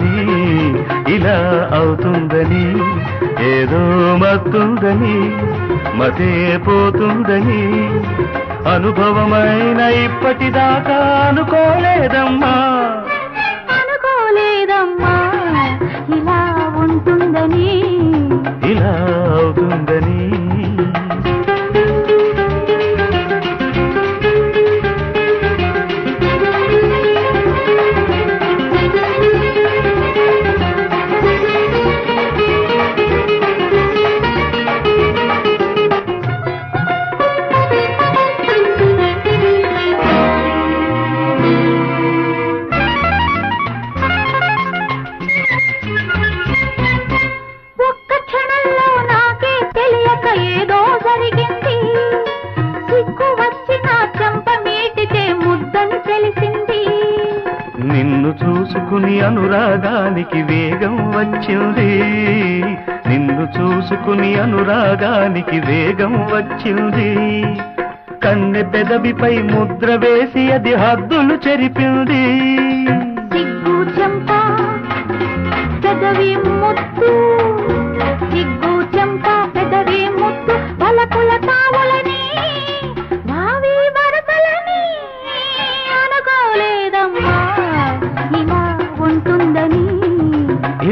అవుతుందని ఇలా అవుతుందని ఏదో మత్తుందని మతే పోతుందని అనుభవమైన ఇప్పటిదాకా అనుకోలేదమ్మా ఇలా ఉంటుందని ఇలా అవుతుందని నిన్ను చూసుకుని అనురాగానికి వేగం వచ్చింది నిన్ను చూసుకుని అనురాగానికి వేగం వచ్చింది కన్నె పెదవిపై ముద్ర వేసి అది హద్దులు చెరిపింది సిగ్గు చెంప పెదవి ముద్దు సిగ్గు చెంప పెదవి ముద్దు పలకుల తావులని భావి వరసలని అనుకోలేదమ్మా ఇలా ఉంటుందని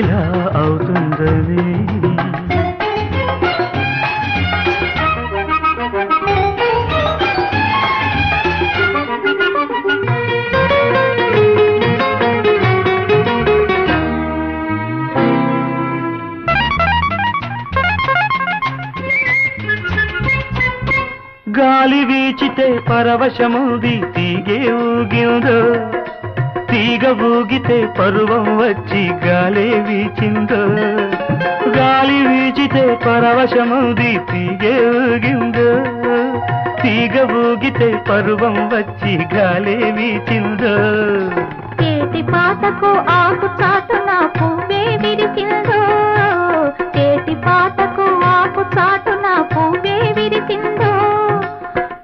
ఇలా అవుతుందని గాలి వీచితే పరవశముది తీగే ఊగిందో తీగ ఊగితే పరువం వచ్చి గాలే వీచిందో గాలి వీచితే పరవశముది తీగే ఊగిందో తీగ ఊగితే పరువం వచ్చి గాలే వీచిందో చేతి పాటకు ఆకు చాటున పువ్వే విరిసిందో చేతి పాటకు ఆకు చాటున పువ్వే విరిసిందో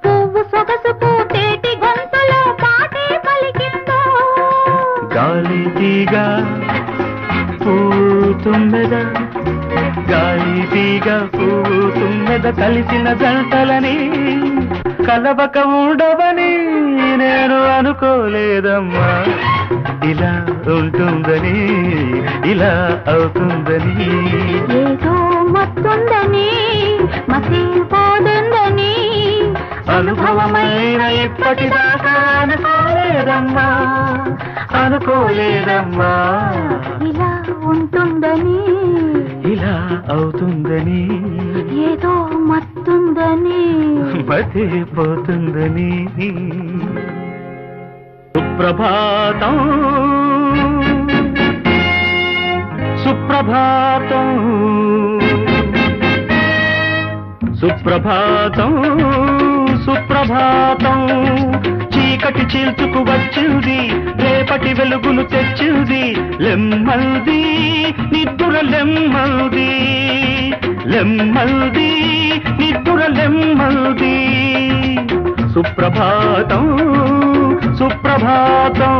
పువ్వు సొగసుకు తేటి గొంతులో పాటే పలికిందో గాలి తీగ పూతుమ్మెద గాలి తీగ పూతుమ్మెద కలిసిన జంటలని కలవక ఉండవని నేను అనుకోలేదమ్మా ఇలా ఉంటుందని ఇలా అవుతుందని ఏదో మత్తుందని మసిపోతుందని అనుభవమైన ఇప్పటిదాకా అనుకోలేదమ్మా అనుకోలేదమ్మా ఇలా ఉంటుందని ఇలా అవుతుందని ఏదో మత్తుందని మతిపోతుందని సుప్రభాతం సుప్రభాతం సుప్రభాతం సుప్రభాతం చీకటి చీల్చుకు వచ్చింది రేపటి వెలుగును తెచ్చింది లెమ్మల్ది నిద్దుర లెమ్మల్ది లెమ్మల్ది నిద్దుర లెమ్మల్ది సుప్రభాతం సుప్రభాతం